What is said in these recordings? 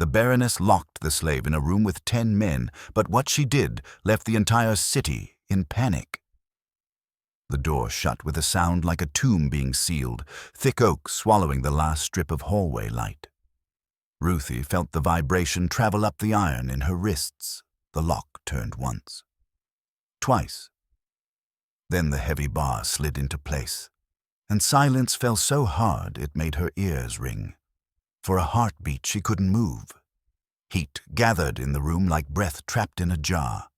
The Baroness locked the slave in a room with 10 men, but what she did left the entire city in panic. The door shut with a sound like a tomb being sealed, thick oak swallowing the last strip of hallway light. Ruthie felt the vibration travel up the iron in her wrists. The lock turned once. Twice. Then the heavy bar slid into place, and silence fell so hard it made her ears ring. For a heartbeat she couldn't move. Heat gathered in the room like breath trapped in a jar.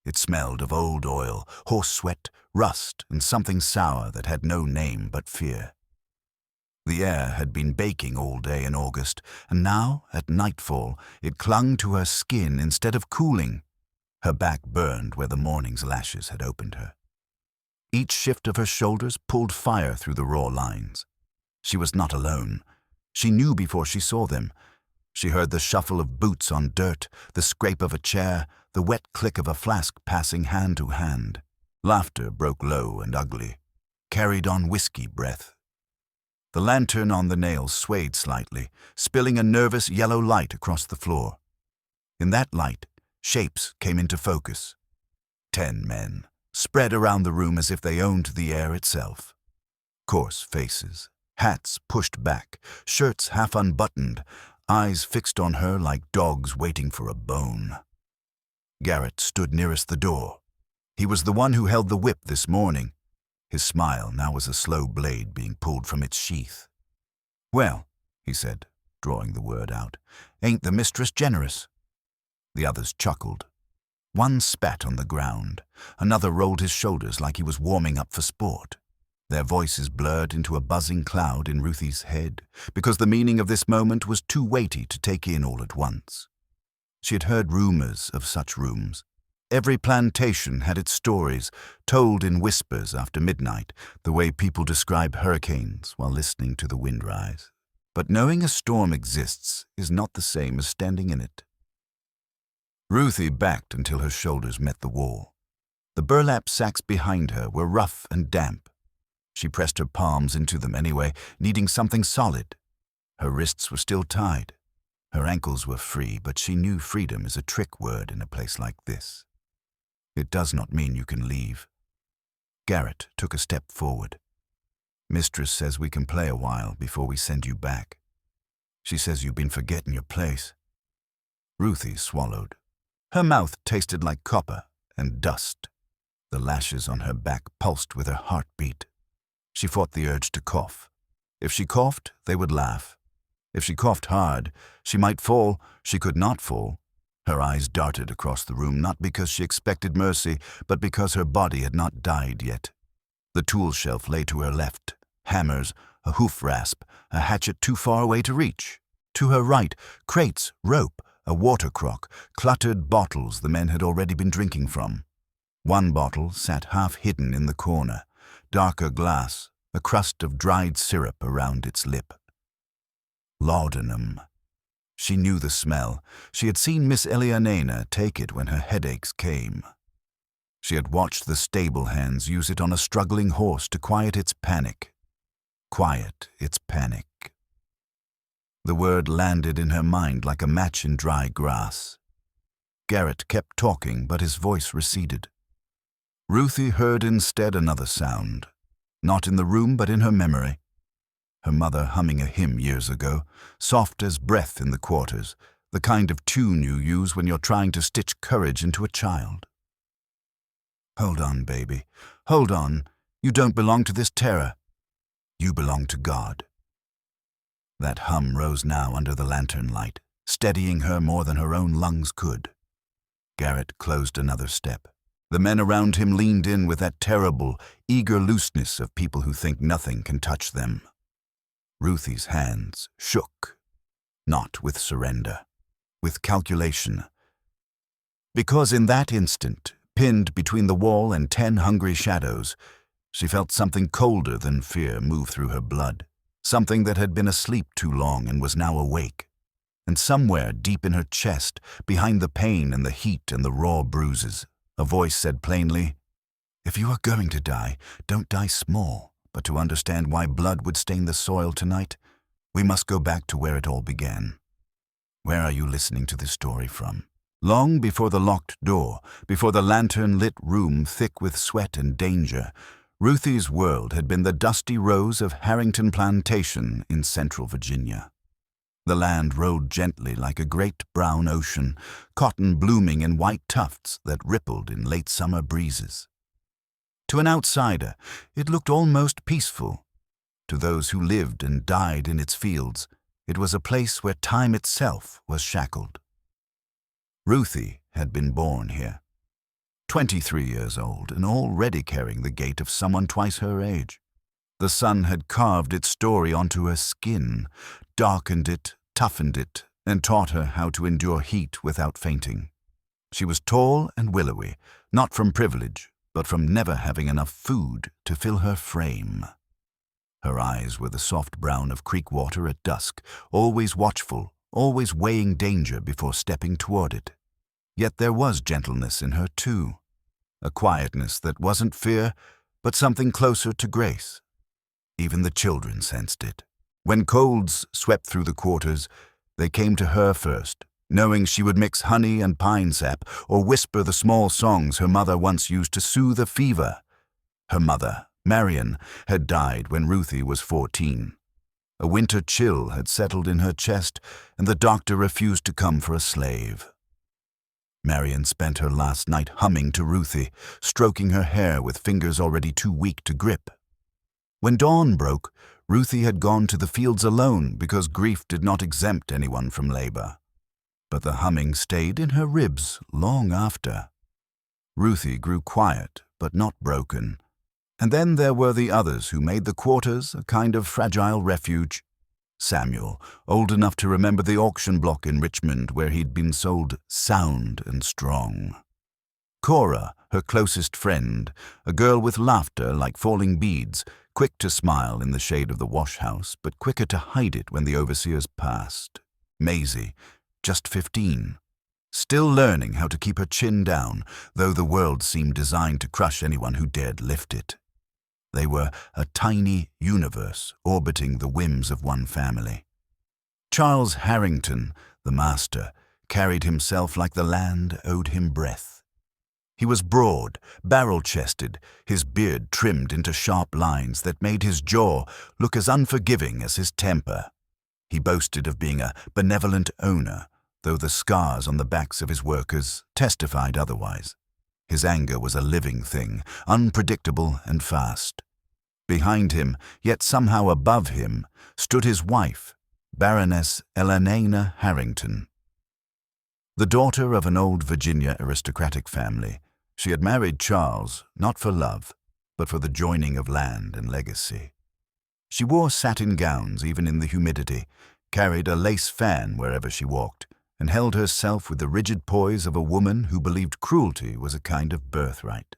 It smelled of old oil, horse sweat, rust, and something sour that had no name but fear. The air had been baking all day in August, and now, at nightfall, it clung to her skin instead of cooling. Her back burned where the morning's lashes had opened her. Each shift of her shoulders pulled fire through the raw lines. She was not alone. She knew before she saw them. She heard the shuffle of boots on dirt, the scrape of a chair, the wet click of a flask passing hand to hand. Laughter broke low and ugly, carried on whiskey breath. The lantern on the nails swayed slightly, spilling a nervous yellow light across the floor. In that light, shapes came into focus. 10 men, spread around the room as if they owned the air itself. Coarse faces, hats pushed back, shirts half unbuttoned, eyes fixed on her like dogs waiting for a bone. Garrett stood nearest the door. He was the one who held the whip this morning. His smile now was a slow blade being pulled from its sheath. "Well," he said, drawing the word out, "ain't the mistress generous?" The others chuckled. One spat on the ground. Another rolled his shoulders like he was warming up for sport. Their voices blurred into a buzzing cloud in Ruthie's head, because the meaning of this moment was too weighty to take in all at once. She had heard rumors of such rooms. Every plantation had its stories, told in whispers after midnight, the way people describe hurricanes while listening to the wind rise. But knowing a storm exists is not the same as standing in it. Ruthie backed until her shoulders met the wall. The burlap sacks behind her were rough and damp. She pressed her palms into them anyway, needing something solid. Her wrists were still tied. Her ankles were free, but she knew freedom is a trick word in a place like this. It does not mean you can leave. Garrett took a step forward. "Mistress says we can play a while before we send you back. She says you've been forgetting your place." Ruthie swallowed. Her mouth tasted like copper and dust. The lashes on her back pulsed with her heartbeat. She fought the urge to cough. If she coughed, they would laugh. If she coughed hard, she might fall. She could not fall. Her eyes darted across the room, not because she expected mercy, but because her body had not died yet. The tool shelf lay to her left. Hammers, a hoof rasp, a hatchet too far away to reach. To her right, crates, rope, a water crock, cluttered bottles the men had already been drinking from. One bottle sat half hidden in the corner, darker glass, a crust of dried syrup around its lip. Laudanum. She knew the smell. She had seen Miss Elianena take it when her headaches came. She had watched the stable hands use it on a struggling horse to quiet its panic. Quiet its panic. The word landed in her mind like a match in dry grass. Garrett kept talking, but his voice receded. Ruthie heard instead another sound, not in the room but in her memory. Her mother humming a hymn years ago, soft as breath in the quarters, the kind of tune you use when you're trying to stitch courage into a child. "Hold on, baby. Hold on. You don't belong to this terror. You belong to God." That hum rose now under the lantern light, steadying her more than her own lungs could. Garrett closed another step. The men around him leaned in with that terrible, eager looseness of people who think nothing can touch them. Ruthie's hands shook, not with surrender, with calculation. Because in that instant, pinned between the wall and 10 hungry shadows, she felt something colder than fear move through her blood, something that had been asleep too long and was now awake. And somewhere deep in her chest, behind the pain and the heat and the raw bruises, a voice said plainly, "If you are going to die, don't die small. But to understand why blood would stain the soil tonight, we must go back to where it all began." Where are you listening to this story from? Long before the locked door, before the lantern-lit room thick with sweat and danger, Ruthie's world had been the dusty rows of Harrington Plantation in central Virginia. The land rolled gently like a great brown ocean, cotton blooming in white tufts that rippled in late summer breezes. To an outsider, it looked almost peaceful. To those who lived and died in its fields, it was a place where time itself was shackled. Ruthie had been born here, 23 years old and already carrying the gait of someone twice her age. The sun had carved its story onto her skin, darkened it, toughened it, and taught her how to endure heat without fainting. She was tall and willowy, not from privilege, but from never having enough food to fill her frame. Her eyes were the soft brown of creek water at dusk, always watchful, always weighing danger before stepping toward it. Yet there was gentleness in her too, a quietness that wasn't fear, but something closer to grace. Even the children sensed it. When colds swept through the quarters, they came to her first, knowing she would mix honey and pine sap or whisper the small songs her mother once used to soothe a fever. Her mother, Marion, had died when Ruthie was 14. A winter chill had settled in her chest, and the doctor refused to come for a slave. Marion spent her last night humming to Ruthie, stroking her hair with fingers already too weak to grip. When dawn broke, Ruthie had gone to the fields alone because grief did not exempt anyone from labor. But the humming stayed in her ribs long after. Ruthie grew quiet, but not broken. And then there were the others who made the quarters a kind of fragile refuge. Samuel, old enough to remember the auction block in Richmond where he'd been sold sound and strong. Cora, her closest friend, a girl with laughter like falling beads, quick to smile in the shade of the wash-house, but quicker to hide it when the overseers passed. Maisie, just 15, still learning how to keep her chin down, though the world seemed designed to crush anyone who dared lift it. They were a tiny universe orbiting the whims of one family. Charles Harrington, the master, carried himself like the land owed him breath. He was broad, barrel-chested, his beard trimmed into sharp lines that made his jaw look as unforgiving as his temper. He boasted of being a benevolent owner, though the scars on the backs of his workers testified otherwise. His anger was a living thing, unpredictable and fast. Behind him, yet somehow above him, stood his wife, Baroness Eleanor Harrington. The daughter of an old Virginia aristocratic family, she had married Charles not for love, but for the joining of land and legacy. She wore satin gowns even in the humidity, carried a lace fan wherever she walked, and held herself with the rigid poise of a woman who believed cruelty was a kind of birthright.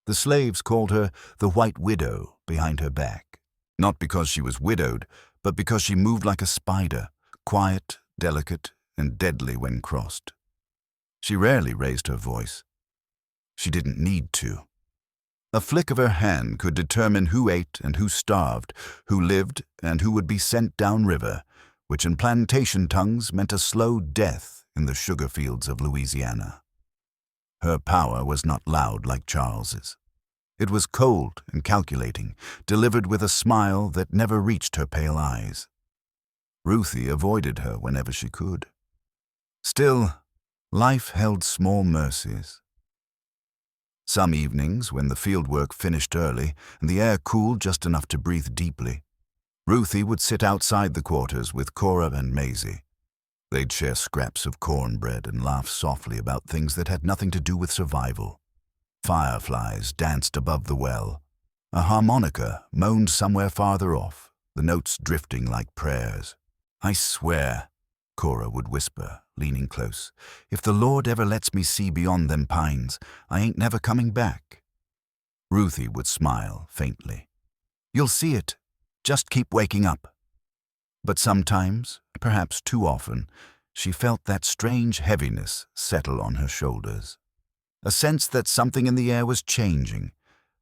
The slaves called her the White Widow behind her back, not because she was widowed, but because she moved like a spider, quiet, delicate, and deadly when crossed. She rarely raised her voice. She didn't need to. A flick of her hand could determine who ate and who starved, who lived and who would be sent downriver, which in plantation tongues meant a slow death in the sugar fields of Louisiana. Her power was not loud like Charles's. It was cold and calculating, delivered with a smile that never reached her pale eyes. Ruthie avoided her whenever she could. Still, life held small mercies. Some evenings, when the fieldwork finished early and the air cooled just enough to breathe deeply, Ruthie would sit outside the quarters with Cora and Maisie. They'd share scraps of cornbread and laugh softly about things that had nothing to do with survival. Fireflies danced above the well. A harmonica moaned somewhere farther off, the notes drifting like prayers. "I swear," Cora would whisper, leaning close, "if the Lord ever lets me see beyond them pines, I ain't never coming back." Ruthie would smile faintly. "You'll see it. Just keep waking up." But sometimes, perhaps too often, she felt that strange heaviness settle on her shoulders. A sense that something in the air was changing,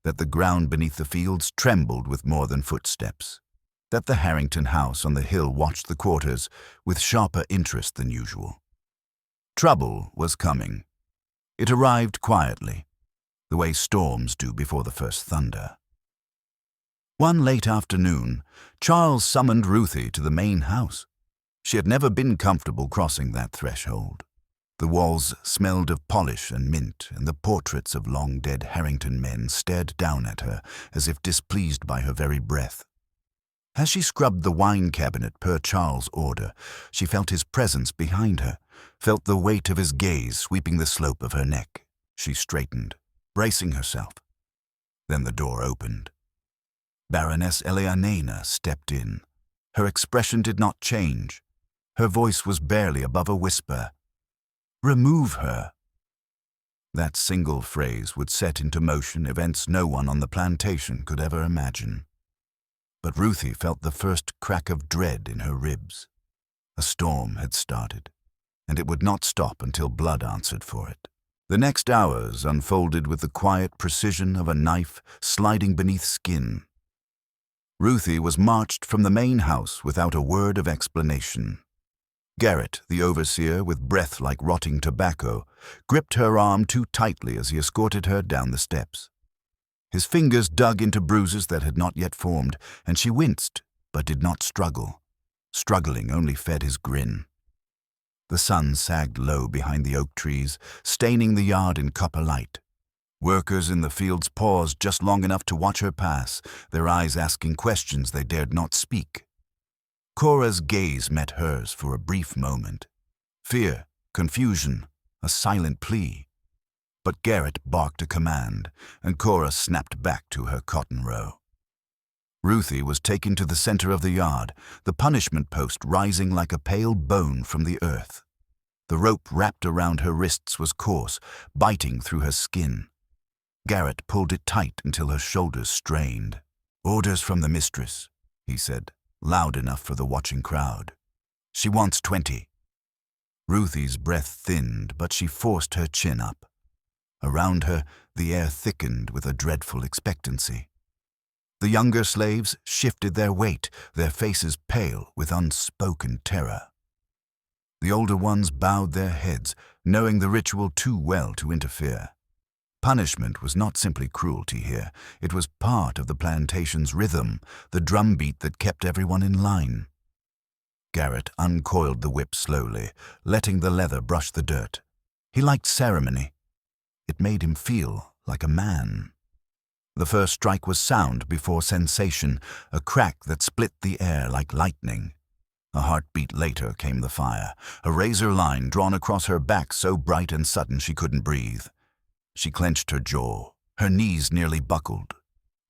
that the ground beneath the fields trembled with more than footsteps. that the Harrington house on the hill watched the quarters with sharper interest than usual. Trouble was coming. It arrived quietly, the way storms do before the first thunder. One late afternoon, Charles summoned Ruthie to the main house. She had never been comfortable crossing that threshold. The walls smelled of polish and mint, and the portraits of long-dead Harrington men stared down at her as if displeased by her very breath. As she scrubbed the wine cabinet per Charles' order, she felt his presence behind her, felt the weight of his gaze sweeping the slope of her neck. She straightened, bracing herself. Then the door opened. Baroness Eleanena stepped in. Her expression did not change. Her voice was barely above a whisper. "Remove her." That single phrase would set into motion events no one on the plantation could ever imagine. But Ruthie felt the first crack of dread in her ribs. A storm had started, and it would not stop until blood answered for it. The next hours unfolded with the quiet precision of a knife sliding beneath skin. Ruthie was marched from the main house without a word of explanation. Garrett, the overseer, with breath like rotting tobacco, gripped her arm too tightly as he escorted her down the steps. His fingers dug into bruises that had not yet formed, and she winced, but did not struggle. Struggling only fed his grin. The sun sagged low behind the oak trees, staining the yard in copper light. Workers in the fields paused just long enough to watch her pass, their eyes asking questions they dared not speak. Cora's gaze met hers for a brief moment. Fear, confusion, a silent plea. But Garrett barked a command, and Cora snapped back to her cotton row. Ruthie was taken to the center of the yard, the punishment post rising like a pale bone from the earth. The rope wrapped around her wrists was coarse, biting through her skin. Garrett pulled it tight until her shoulders strained. "Orders from the mistress," he said, loud enough for the watching crowd. "She wants 20. Ruthie's breath thinned, but she forced her chin up. Around her, the air thickened with a dreadful expectancy. The younger slaves shifted their weight, their faces pale with unspoken terror. The older ones bowed their heads, knowing the ritual too well to interfere. Punishment was not simply cruelty here. It was part of the plantation's rhythm, the drumbeat that kept everyone in line. Garrett uncoiled the whip slowly, letting the leather brush the dirt. He liked ceremony. It made him feel like a man. The first strike was sound before sensation, a crack that split the air like lightning. A heartbeat later came the fire, a razor line drawn across her back so bright and sudden she couldn't breathe. She clenched her jaw, her knees nearly buckled.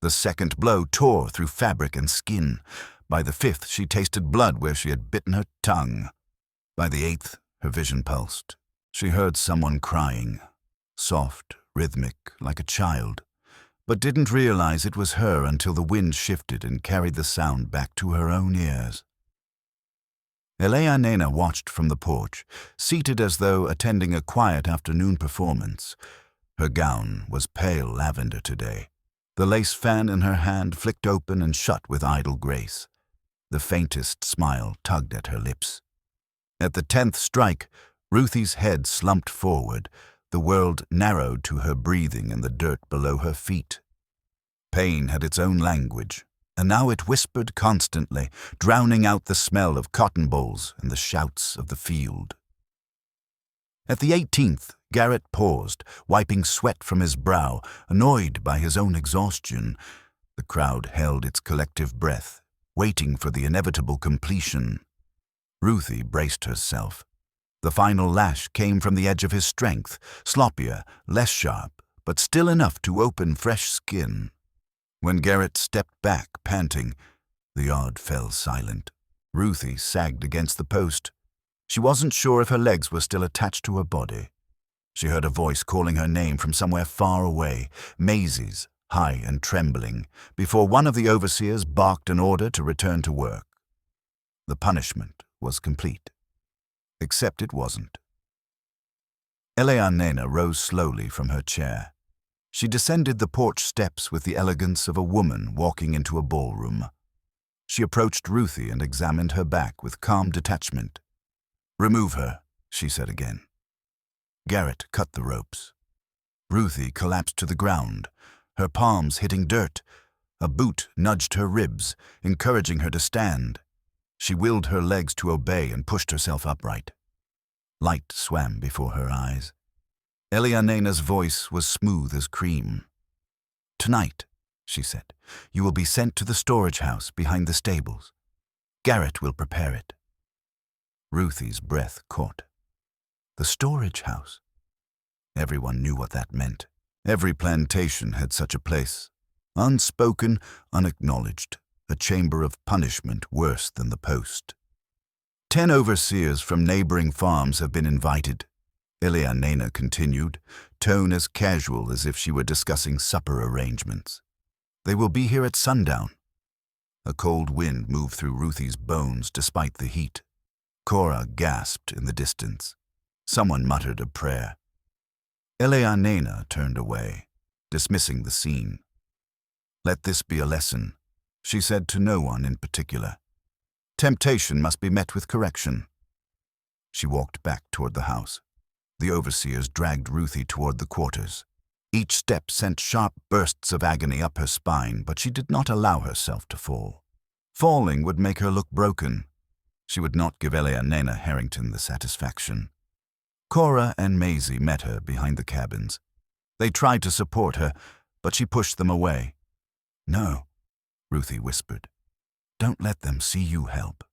The second blow tore through fabric and skin. By the fifth, she tasted blood where she had bitten her tongue. By the eighth, her vision pulsed. She heard someone crying, soft, rhythmic, like a child, but didn't realize it was her until the wind shifted and carried the sound back to her own ears. Eleanena watched from the porch, seated as though attending a quiet afternoon performance. Her gown was pale lavender today. The lace fan in her hand flicked open and shut with idle grace. The faintest smile tugged at her lips. At the 10th strike, Ruthie's head slumped forward, the world narrowed to her breathing and the dirt below her feet. Pain had its own language, and now it whispered constantly, drowning out the smell of cotton bolls and the shouts of the field. At the 18th, Garrett paused, wiping sweat from his brow, annoyed by his own exhaustion. The crowd held its collective breath, waiting for the inevitable completion. Ruthie braced herself. The final lash came from the edge of his strength, sloppier, less sharp, but still enough to open fresh skin. When Garrett stepped back, panting, the yard fell silent. Ruthie sagged against the post. She wasn't sure if her legs were still attached to her body. She heard a voice calling her name from somewhere far away, Maisie's, high and trembling, before one of the overseers barked an order to return to work. The punishment was complete. Except it wasn't. Eleanena rose slowly from her chair. She descended the porch steps with the elegance of a woman walking into a ballroom. She approached Ruthie and examined her back with calm detachment. "Remove her," she said again. Garrett cut the ropes. Ruthie collapsed to the ground, her palms hitting dirt. A boot nudged her ribs, encouraging her to stand. She willed her legs to obey and pushed herself upright. Light swam before her eyes. Elianena's voice was smooth as cream. "Tonight," she said, "you will be sent to the storage house behind the stables. Garrett will prepare it." Ruthie's breath caught. The storage house. Everyone knew what that meant. Every plantation had such a place. Unspoken, unacknowledged, a chamber of punishment worse than the post. 10 overseers from neighboring farms have been invited, Elianena continued, tone as casual as if she were discussing supper arrangements. They will be here at sundown. A cold wind moved through Ruthie's bones despite the heat. Cora gasped in the distance. Someone muttered a prayer. Elianena turned away, dismissing the scene. "Let this be a lesson," she said to no one in particular. "Temptation must be met with correction." She walked back toward the house. The overseers dragged Ruthie toward the quarters. Each step sent sharp bursts of agony up her spine, but she did not allow herself to fall. Falling would make her look broken. She would not give Elianena Harrington the satisfaction. Cora and Maisie met her behind the cabins. They tried to support her, but she pushed them away. "No," Ruthie whispered. "Don't let them see you help."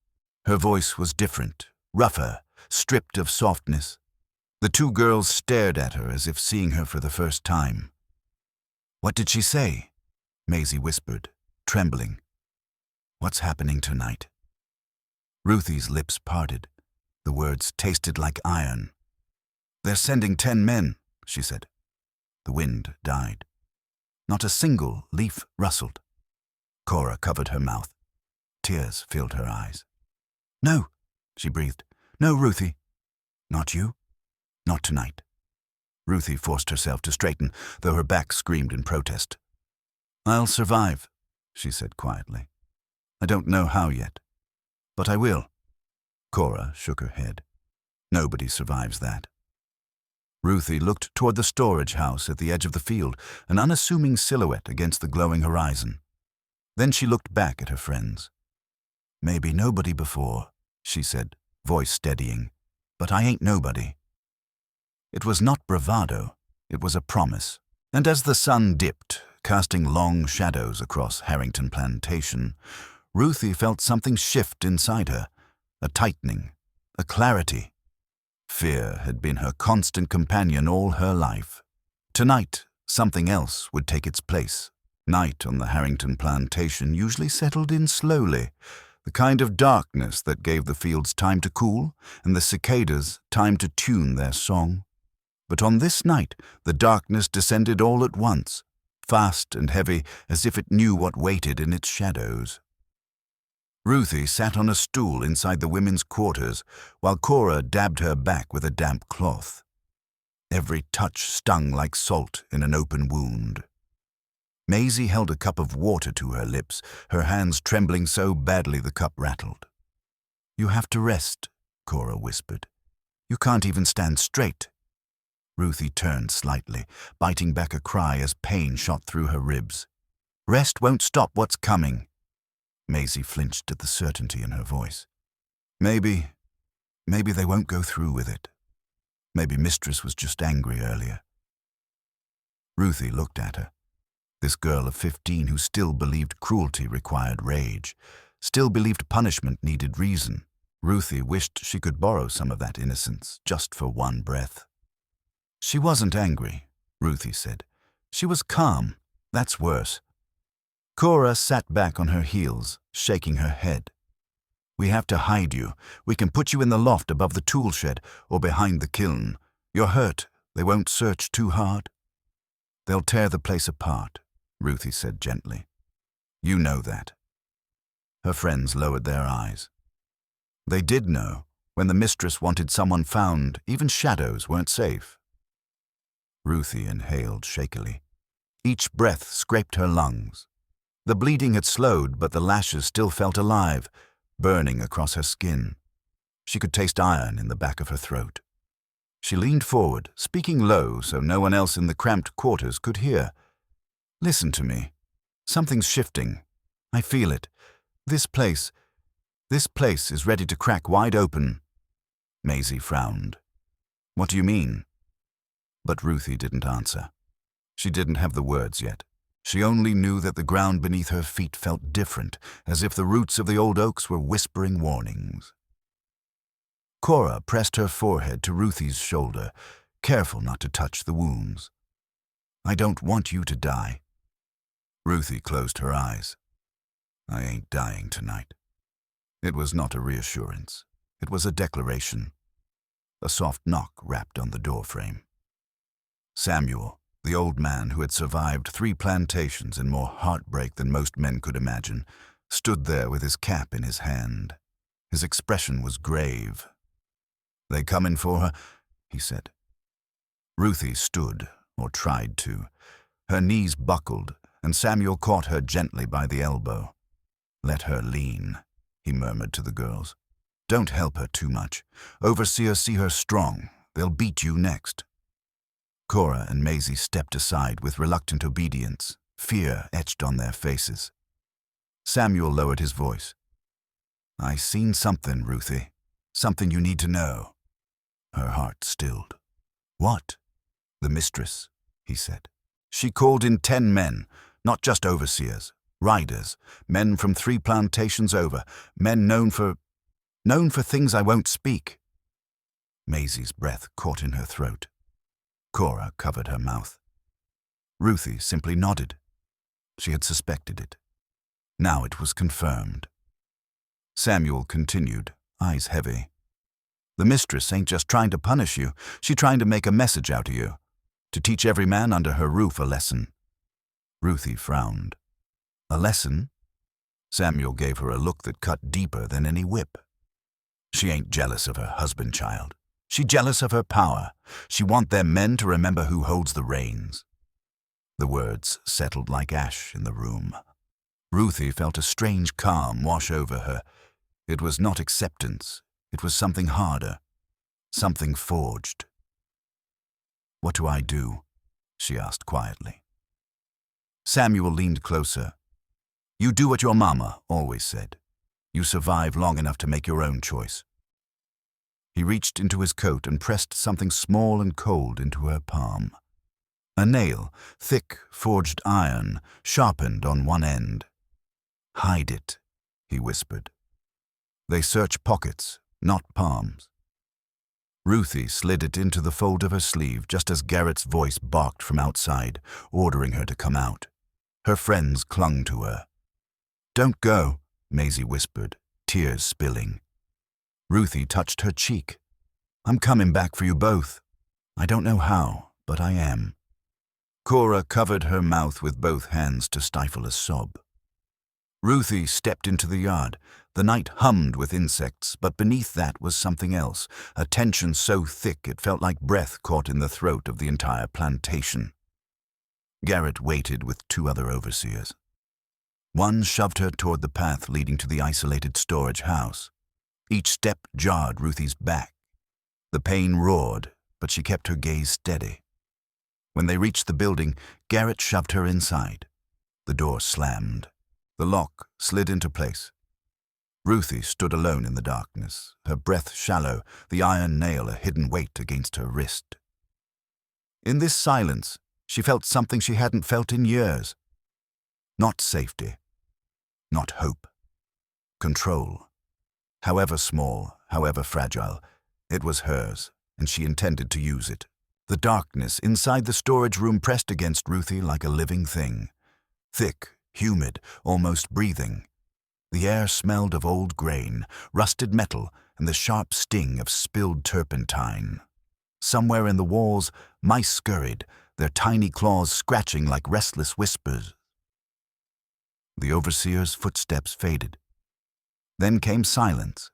Her voice was different, rougher, stripped of softness. The two girls stared at her as if seeing her for the first time. "What did she say?" Maisie whispered, trembling. "What's happening tonight?" Ruthie's lips parted. The words tasted like iron. "They're sending 10 men," she said. The wind died. Not a single leaf rustled. Cora covered her mouth. Tears filled her eyes. "No," she breathed. "No, Ruthie." "Not you? Not tonight." Ruthie forced herself to straighten, though her back screamed in protest. "I'll survive," she said quietly. "I don't know how yet, but I will." Cora shook her head. "Nobody survives that." Ruthie looked toward the storage house at the edge of the field, an unassuming silhouette against the glowing horizon. Then she looked back at her friends. "Maybe nobody before," she said, voice steadying, "but I ain't nobody." It was not bravado, it was a promise. And as the sun dipped, casting long shadows across Harrington Plantation, Ruthie felt something shift inside her, a tightening, a clarity. Fear had been her constant companion all her life. Tonight, something else would take its place. Night on the Harrington Plantation usually settled in slowly, the kind of darkness that gave the fields time to cool and the cicadas time to tune their song. But on this night, the darkness descended all at once, fast and heavy, as if it knew what waited in its shadows. Ruthie sat on a stool inside the women's quarters, while Cora dabbed her back with a damp cloth. Every touch stung like salt in an open wound. Maisie held a cup of water to her lips, her hands trembling so badly the cup rattled. "You have to rest," Cora whispered. "You can't even stand straight." Ruthie turned slightly, biting back a cry as pain shot through her ribs. "Rest won't stop what's coming." Maisie flinched at the certainty in her voice. Maybe they won't go through with it. Maybe Mistress was just angry earlier." Ruthie looked at her. This girl of 15 who still believed cruelty required rage, still believed punishment needed reason. Ruthie wished she could borrow some of that innocence, just for one breath. "She wasn't angry," Ruthie said. "She was calm. That's worse." Cora sat back on her heels, shaking her head. "We have to hide you. We can put you in the loft above the tool shed or behind the kiln. You're hurt. They won't search too hard." "They'll tear the place apart," Ruthie said gently. "You know that." Her friends lowered their eyes. They did know. When the mistress wanted someone found, even shadows weren't safe. Ruthie inhaled shakily. Each breath scraped her lungs. The bleeding had slowed, but the lashes still felt alive, burning across her skin. She could taste iron in the back of her throat. She leaned forward, speaking low so no one else in the cramped quarters could hear. "Listen to me. Something's shifting. I feel it. This place is ready to crack wide open." Maisie frowned. "What do you mean?" But Ruthie didn't answer. She didn't have the words yet. She only knew that the ground beneath her feet felt different, as if the roots of the old oaks were whispering warnings. Cora pressed her forehead to Ruthie's shoulder, careful not to touch the wounds. "I don't want you to die." Ruthie closed her eyes. "I ain't dying tonight." It was not a reassurance. It was a declaration. A soft knock rapped on the doorframe. Samuel, the old man who had survived 3 plantations and more heartbreak than most men could imagine, stood there with his cap in his hand. His expression was grave. "They comin' for her?" he said. Ruthie stood, or tried to. Her knees buckled, and Samuel caught her gently by the elbow. "Let her lean," he murmured to the girls. "Don't help her too much. Overseers see her strong. They'll beat you next." Cora and Maisie stepped aside with reluctant obedience, fear etched on their faces. Samuel lowered his voice. "I seen something, Ruthie. Something you need to know." Her heart stilled. "What?" "The mistress," he said. "She called in 10 men, not just overseers, riders, men from 3 plantations over, men known for things I won't speak." Maisie's breath caught in her throat. Cora covered her mouth. Ruthie simply nodded. She had suspected it. Now it was confirmed. Samuel continued, eyes heavy. "The mistress ain't just trying to punish you. She trying to make a message out of you. To teach every man under her roof a lesson." Ruthie frowned. "A lesson?" Samuel gave her a look that cut deeper than any whip. "She ain't jealous of her husband, child. She jealous of her power. She want them men to remember who holds the reins." The words settled like ash in the room. Ruthie felt a strange calm wash over her. It was not acceptance. It was something harder. Something forged. "What do I do?" she asked quietly. Samuel leaned closer. "You do what your mama always said. You survive long enough to make your own choice." He reached into his coat and pressed something small and cold into her palm. A nail, thick, forged iron, sharpened on one end. "Hide it," he whispered. "They search pockets, not palms." Ruthie slid it into the fold of her sleeve just as Garrett's voice barked from outside, ordering her to come out. Her friends clung to her. "Don't go," Maisie whispered, tears spilling. Ruthie touched her cheek. "I'm coming back for you both. I don't know how, but I am." Cora covered her mouth with both hands to stifle a sob. Ruthie stepped into the yard. The night hummed with insects, but beneath that was something else, a tension so thick it felt like breath caught in the throat of the entire plantation. Garrett waited with 2 other overseers. One shoved her toward the path leading to the isolated storage house. Each step jarred Ruthie's back. The pain roared, but she kept her gaze steady. When they reached the building, Garrett shoved her inside. The door slammed. The lock slid into place. Ruthie stood alone in the darkness, her breath shallow, the iron nail a hidden weight against her wrist. In this silence, she felt something she hadn't felt in years. Not safety. Not hope. Control. However small, however fragile, it was hers, and she intended to use it. The darkness inside the storage room pressed against Ruthie like a living thing. Thick, humid, almost breathing. The air smelled of old grain, rusted metal, and the sharp sting of spilled turpentine. Somewhere in the walls, mice scurried, their tiny claws scratching like restless whispers. The overseer's footsteps faded. Then came silence.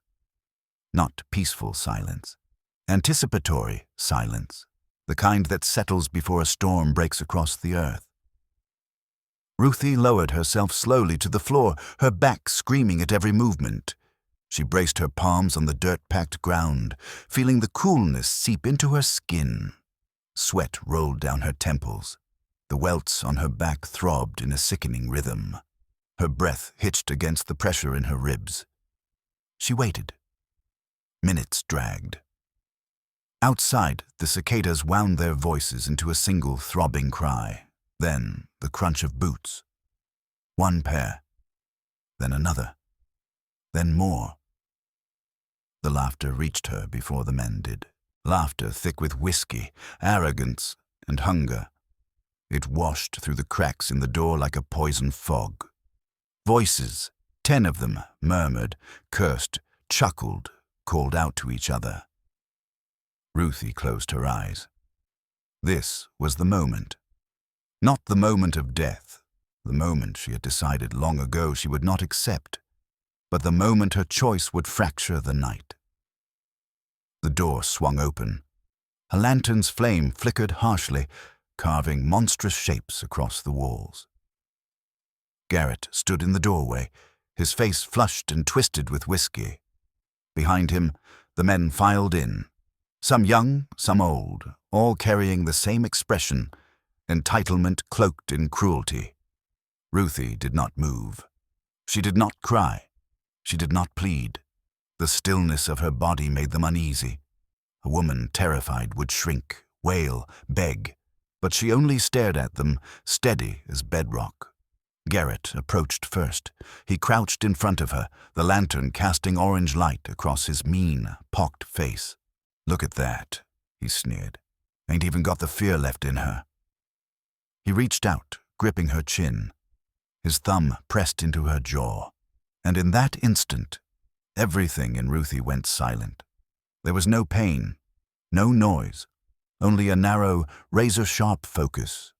Not peaceful silence. Anticipatory silence. The kind that settles before a storm breaks across the earth. Ruthie lowered herself slowly to the floor, her back screaming at every movement. She braced her palms on the dirt-packed ground, feeling the coolness seep into her skin. Sweat rolled down her temples. The welts on her back throbbed in a sickening rhythm. Her breath hitched against the pressure in her ribs. She waited. Minutes dragged. Outside, the cicadas wound their voices into a single throbbing cry. Then the crunch of boots. One pair. Then another. Then more. The laughter reached her before the men did. Laughter thick with whiskey, arrogance, and hunger. It washed through the cracks in the door like a poison fog. Voices, 10 of them, murmured, cursed, chuckled, called out to each other. Ruthie closed her eyes. This was the moment. Not the moment of death, the moment she had decided long ago she would not accept, but the moment her choice would fracture the night. The door swung open. A lantern's flame flickered harshly, carving monstrous shapes across the walls. Garrett stood in the doorway, his face flushed and twisted with whiskey. Behind him, the men filed in, some young, some old, all carrying the same expression, entitlement cloaked in cruelty. Ruthie did not move. She did not cry. She did not plead. The stillness of her body made them uneasy. A woman terrified would shrink, wail, beg, but she only stared at them, steady as bedrock. Garrett approached first. He crouched in front of her, the lantern casting orange light across his mean, pocked face. "Look at that," he sneered. "Ain't even got the fear left in her." He reached out, gripping her chin. His thumb pressed into her jaw. And in that instant, everything in Ruthie went silent. There was no pain, no noise, only a narrow, razor-sharp focus.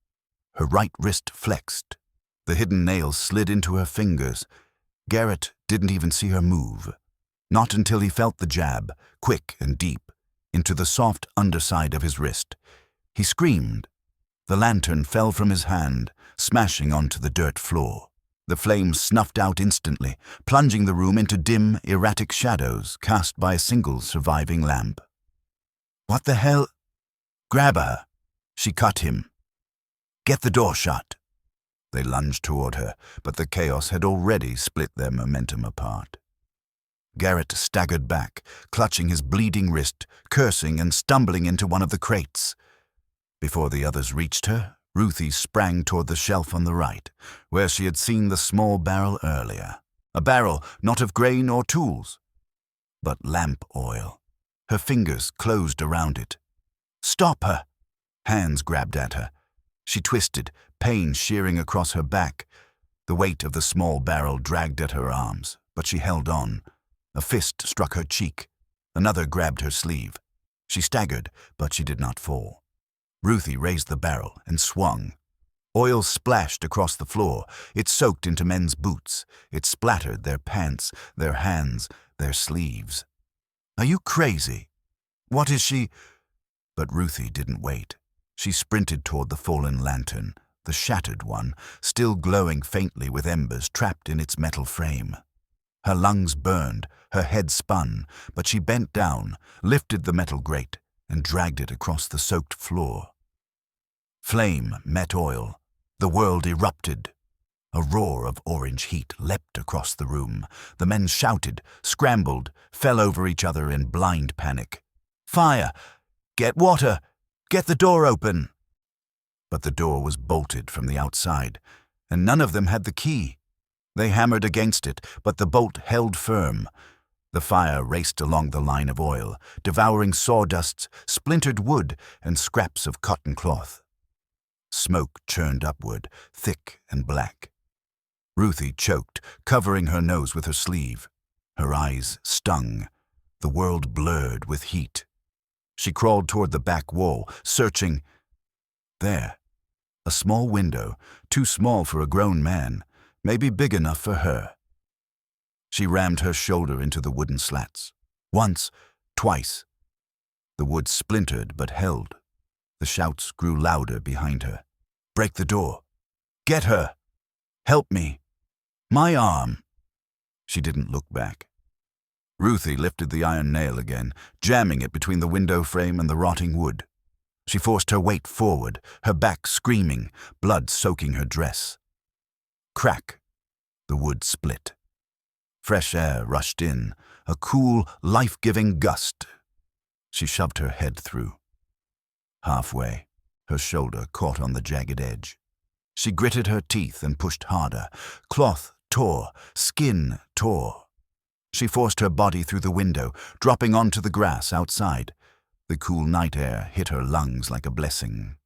Her right wrist flexed. The hidden nails slid into her fingers. Garrett didn't even see her move. Not until he felt the jab, quick and deep, into the soft underside of his wrist. He screamed. The lantern fell from his hand, smashing onto the dirt floor. The flame snuffed out instantly, plunging the room into dim, erratic shadows cast by a single surviving lamp. "What the hell?" "Grab her!" She cut him. "Get the door shut!" They lunged toward her, but the chaos had already split their momentum apart. Garrett staggered back, clutching his bleeding wrist, cursing and stumbling into one of the crates. Before the others reached her, Ruthie sprang toward the shelf on the right, where she had seen the small barrel earlier. A barrel not of grain or tools, but lamp oil. Her fingers closed around it. "Stop her!" Hands grabbed at her. She twisted, pain shearing across her back. The weight of the small barrel dragged at her arms, but she held on. A fist struck her cheek. Another grabbed her sleeve. She staggered, but she did not fall. Ruthie raised the barrel and swung. Oil splashed across the floor. It soaked into men's boots. It splattered their pants, their hands, their sleeves. "Are you crazy? What is she—" But Ruthie didn't wait. She sprinted toward the fallen lantern, the shattered one, still glowing faintly with embers trapped in its metal frame. Her lungs burned, her head spun, but she bent down, lifted the metal grate, and dragged it across the soaked floor. Flame met oil. The world erupted. A roar of orange heat leapt across the room. The men shouted, scrambled, fell over each other in blind panic. "Fire! Get water! Get the door open!" But the door was bolted from the outside, and none of them had the key. They hammered against it, but the bolt held firm. The fire raced along the line of oil, devouring sawdusts, splintered wood, and scraps of cotton cloth. Smoke churned upward, thick and black. Ruthie choked, covering her nose with her sleeve. Her eyes stung. The world blurred with heat. She crawled toward the back wall, searching. There, a small window, too small for a grown man, maybe big enough for her. She rammed her shoulder into the wooden slats. Once, twice. The wood splintered but held. The shouts grew louder behind her. "Break the door! Get her!" Help me! My arm!" She didn't look back. Ruthie lifted the iron nail again, jamming it between the window frame and the rotting wood. She forced her weight forward, her back screaming, blood soaking her dress. Crack! The wood split. Fresh air rushed in, a cool, life-giving gust. She shoved her head through. Halfway, her shoulder caught on the jagged edge. She gritted her teeth and pushed harder. Cloth tore, skin tore. She forced her body through the window, dropping onto the grass outside. The cool night air hit her lungs like a blessing.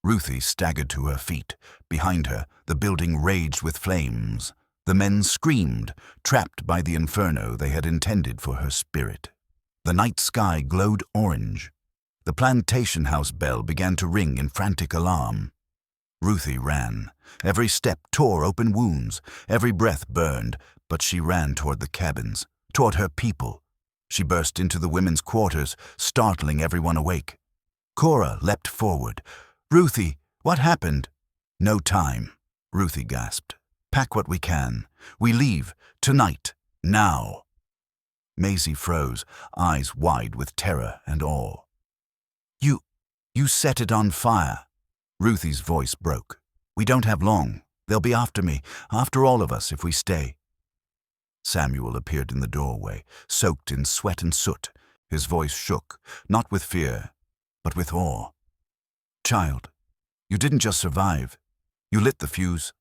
Ruthie staggered to her feet. Behind her, the building raged with flames. The men screamed, trapped by the inferno they had intended for her spirit. The night sky glowed orange. The plantation house bell began to ring in frantic alarm. Ruthie ran. Every step tore open wounds. Every breath burned, but she ran toward the cabins, toward her people. She burst into the women's quarters, startling everyone awake. Cora leapt forward. "Ruthie, what happened?" "No time," Ruthie gasped. "Pack what we can. We leave. Tonight. Now." Maisie froze, eyes wide with terror and awe. You set it on fire." Ruthie's voice broke. "We don't have long. They'll be after me, after all of us, if we stay." Samuel appeared in the doorway, soaked in sweat and soot. His voice shook, not with fear, but with awe. "Child, you didn't just survive. You lit the fuse."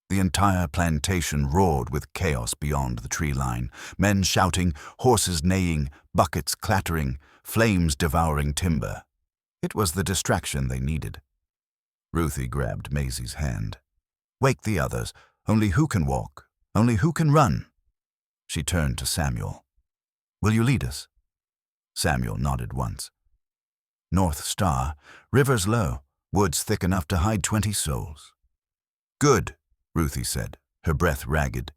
The entire plantation roared with chaos beyond the tree line. Men shouting, horses neighing, buckets clattering, flames devouring timber. It was the distraction they needed. Ruthie grabbed Maisie's hand. "Wake the others. Only who can walk? Only who can run?" She turned to Samuel. "Will you lead us?" Samuel nodded once. "North Star, rivers low, woods thick enough to hide 20 souls." "Good," Ruthie said, her breath ragged.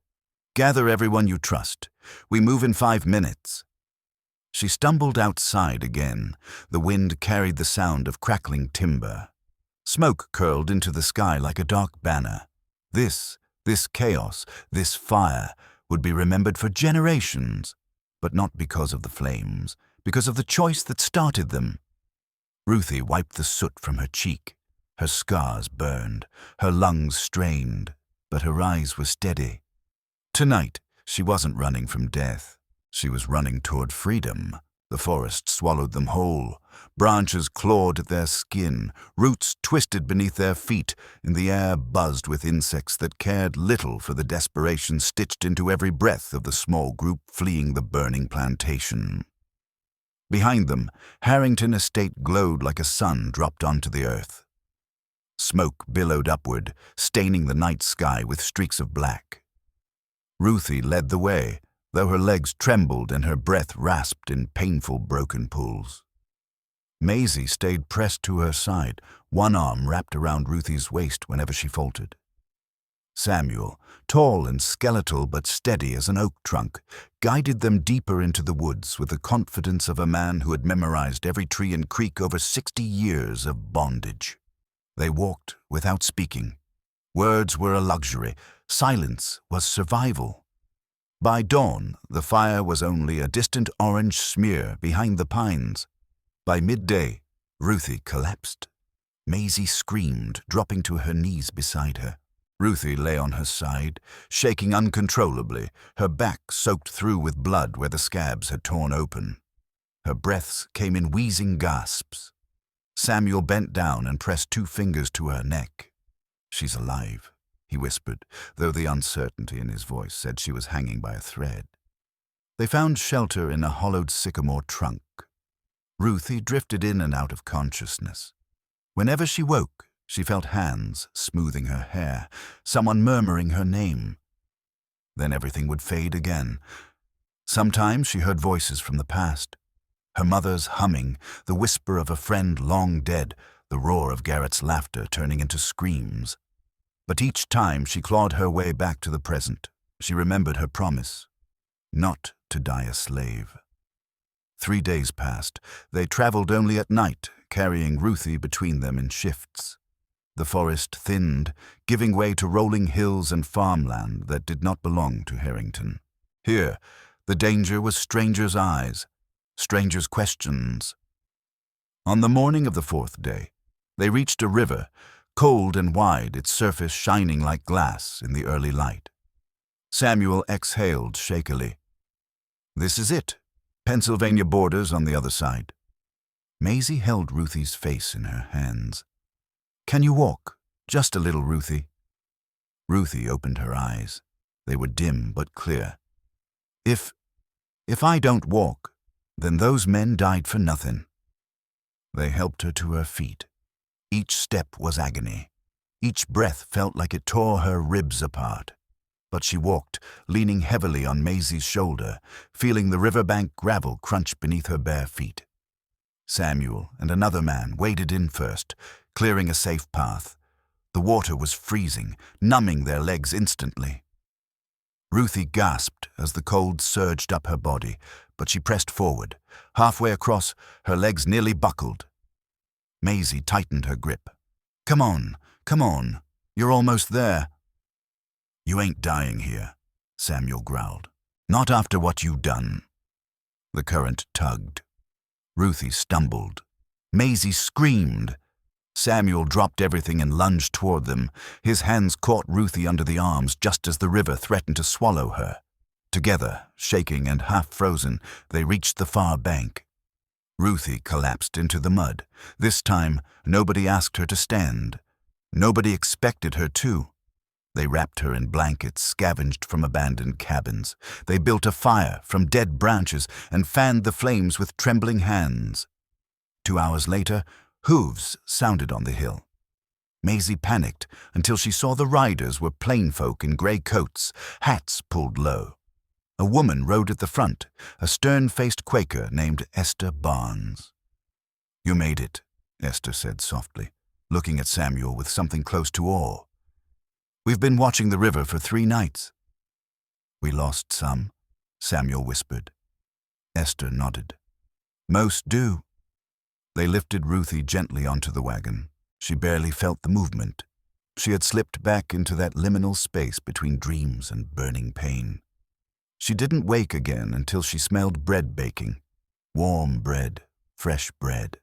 "Gather everyone you trust. We move in 5 minutes." She stumbled outside again. The wind carried the sound of crackling timber. Smoke curled into the sky like a dark banner. This chaos, this fire, would be remembered for generations, but not because of the flames, because of the choice that started them. Ruthie wiped the soot from her cheek. Her scars burned, her lungs strained, but her eyes were steady. Tonight, she wasn't running from death. She was running toward freedom. The forest swallowed them whole. Branches clawed at their skin. Roots twisted beneath their feet. And the air buzzed with insects that cared little for the desperation stitched into every breath of the small group fleeing the burning plantation. Behind them, Harrington Estate glowed like a sun dropped onto the earth. Smoke billowed upward, staining the night sky with streaks of black. Ruthie led the way, though her legs trembled and her breath rasped in painful broken pulls. Maisie stayed pressed to her side, one arm wrapped around Ruthie's waist whenever she faltered. Samuel, tall and skeletal but steady as an oak trunk, guided them deeper into the woods with the confidence of a man who had memorized every tree and creek over 60 years of bondage. They walked without speaking. Words were a luxury. Silence was survival. By dawn, the fire was only a distant orange smear behind the pines. By midday, Ruthie collapsed. Maisie screamed, dropping to her knees beside her. Ruthie lay on her side, shaking uncontrollably, her back soaked through with blood where the scabs had torn open. Her breaths came in wheezing gasps. Samuel bent down and pressed 2 fingers to her neck. "She's alive," he whispered, though the uncertainty in his voice said she was hanging by a thread. They found shelter in a hollowed sycamore trunk. Ruthie drifted in and out of consciousness. Whenever she woke, she felt hands smoothing her hair, someone murmuring her name. Then everything would fade again. Sometimes she heard voices from the past. Her mother's humming, the whisper of a friend long dead, the roar of Garrett's laughter turning into screams. But each time she clawed her way back to the present, she remembered her promise, not to die a slave. 3 days passed. They traveled only at night, carrying Ruthie between them in shifts. The forest thinned, giving way to rolling hills and farmland that did not belong to Harrington. Here, the danger was strangers' eyes, strangers' questions. On the morning of the fourth day, they reached a river, cold and wide, its surface shining like glass in the early light. Samuel exhaled shakily. "This is it. Pennsylvania borders on the other side." Maisie held Ruthie's face in her hands. "Can you walk? Just a little, Ruthie." Ruthie opened her eyes. They were dim but clear. If I don't walk, then those men died for nothing." They helped her to her feet. Each step was agony. Each breath felt like it tore her ribs apart. But she walked, leaning heavily on Maisie's shoulder, feeling the riverbank gravel crunch beneath her bare feet. Samuel and another man waded in first, clearing a safe path. The water was freezing, numbing their legs instantly. Ruthie gasped as the cold surged up her body, but she pressed forward. Halfway across, her legs nearly buckled. Maisie tightened her grip. Come on, you're almost there." "You ain't dying here," Samuel growled. "Not after what you done." The current tugged. Ruthie stumbled. Maisie screamed. Samuel dropped everything and lunged toward them. His hands caught Ruthie under the arms just as the river threatened to swallow her. Together, shaking and half-frozen, they reached the far bank. Ruthie collapsed into the mud. This time, nobody asked her to stand. Nobody expected her to. They wrapped her in blankets scavenged from abandoned cabins. They built a fire from dead branches and fanned the flames with trembling hands. 2 hours later, hooves sounded on the hill. Maisie panicked until she saw the riders were plain folk in gray coats, hats pulled low. A woman rode at the front, a stern-faced Quaker named Esther Barnes. "You made it," Esther said softly, looking at Samuel with something close to awe. "We've been watching the river for 3 nights." "We lost some," Samuel whispered. Esther nodded. "Most do." They lifted Ruthie gently onto the wagon. She barely felt the movement. She had slipped back into that liminal space between dreams and burning pain. She didn't wake again until she smelled bread baking. Warm bread, fresh bread.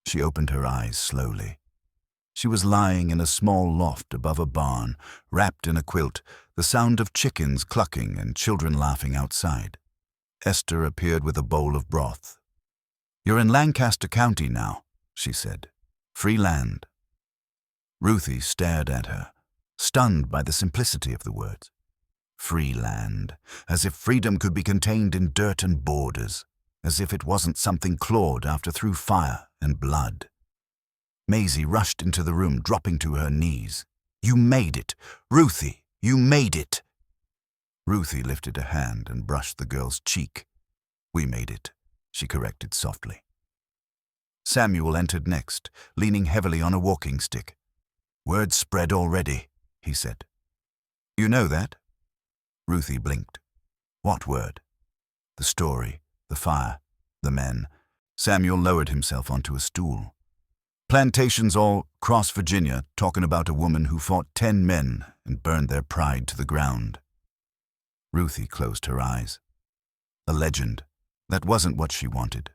She opened her eyes slowly. She was lying in a small loft above a barn, wrapped in a quilt, the sound of chickens clucking and children laughing outside. Esther appeared with a bowl of broth. "You're in Lancaster County now," she said. "Free land." Ruthie stared at her, stunned by the simplicity of the words. Free land, as if freedom could be contained in dirt and borders, as if it wasn't something clawed after through fire and blood. Maisie rushed into the room, dropping to her knees. "You made it! Ruthie, you made it!" Ruthie lifted a hand and brushed the girl's cheek. "We made it," she corrected softly. Samuel entered next, leaning heavily on a walking stick. "Word spread already," he said. "You know that?" Ruthie blinked. "What word?" "The story, the fire, the men." Samuel lowered himself onto a stool. "Plantations all across Virginia talking about a woman who fought 10 men and burned their pride to the ground." Ruthie closed her eyes. A legend. That wasn't what she wanted.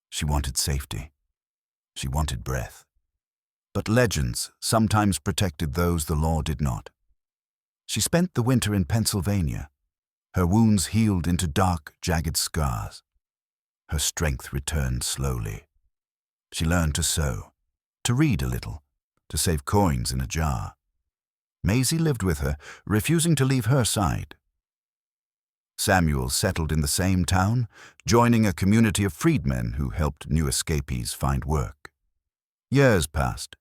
She wanted safety. She wanted breath. But legends sometimes protected those the law did not. She spent the winter in Pennsylvania. Her wounds healed into dark, jagged scars. Her strength returned slowly. She learned to sew, to read a little, to save coins in a jar. Maisie lived with her, refusing to leave her side. Samuel settled in the same town, joining a community of freedmen who helped new escapees find work. Years passed.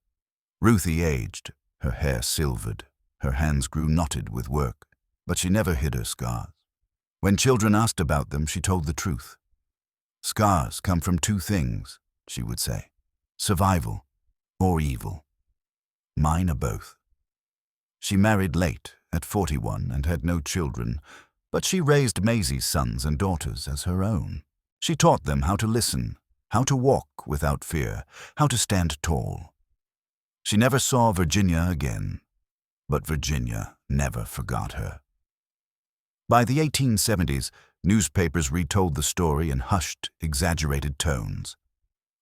Ruthie aged, her hair silvered, her hands grew knotted with work, but she never hid her scars. When children asked about them, she told the truth. "Scars come from 2 things," she would say, "survival or evil. Mine are both." She married late, at 41, and had no children, but she raised Maisie's sons and daughters as her own. She taught them how to listen, how to walk without fear, how to stand tall. She never saw Virginia again, but Virginia never forgot her. By the 1870s, newspapers retold the story in hushed, exaggerated tones.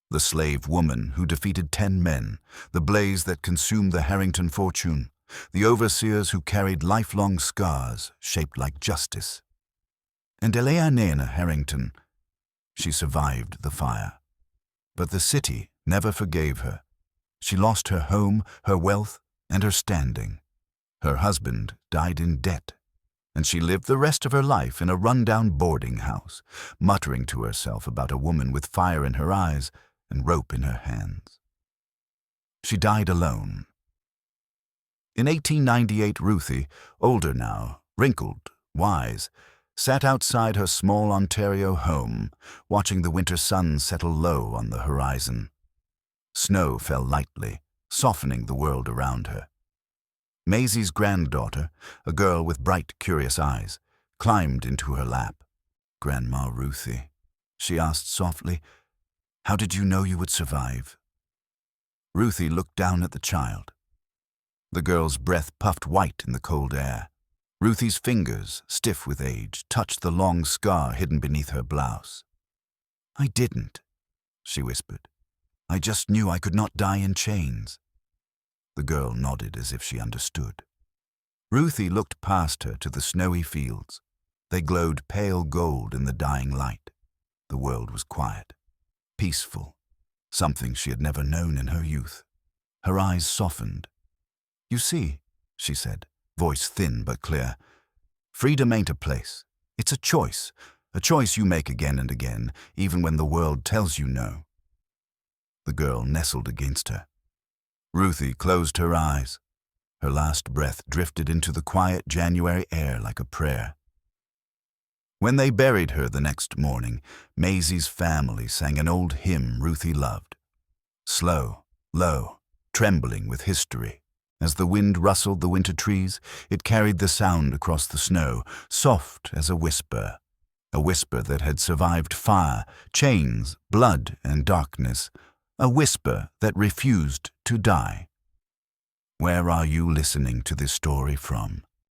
The slave woman who defeated 10 men, the blaze that consumed the Harrington fortune, the overseers who carried lifelong scars shaped like justice. And Eleanor Harrington, she survived the fire. But the city never forgave her. She lost her home, her wealth, and her standing. Her husband died in debt, and she lived the rest of her life in a rundown boarding house, muttering to herself about a woman with fire in her eyes and rope in her hands. She died alone. In 1898, Ruthie, older now, wrinkled, wise, sat outside her small Ontario home, watching the winter sun settle low on the horizon. Snow fell lightly, softening the world around her. Maisie's granddaughter, a girl with bright, curious eyes, climbed into her lap. "Grandma Ruthie," she asked softly, "how did you know you would survive?" Ruthie looked down at the child. The girl's breath puffed white in the cold air. Ruthie's fingers, stiff with age, touched the long scar hidden beneath her blouse. "I didn't," she whispered. "I just knew I could not die in chains." The girl nodded as if she understood. Ruthie looked past her to the snowy fields. They glowed pale gold in the dying light. The world was quiet, peaceful, something she had never known in her youth. Her eyes softened. "You see," she said, voice thin but clear, "freedom ain't a place. It's a choice you make again and again, even when the world tells you no." The girl nestled against her. Ruthie closed her eyes. Her last breath drifted into the quiet January air like a prayer. When they buried her the next morning, Maisie's family sang an old hymn Ruthie loved. Slow, low, trembling with history. As the wind rustled the winter trees, it carried the sound across the snow, soft as a whisper that had survived fire, chains, blood, and darkness, a whisper that refused to die. Where are you listening to this story from?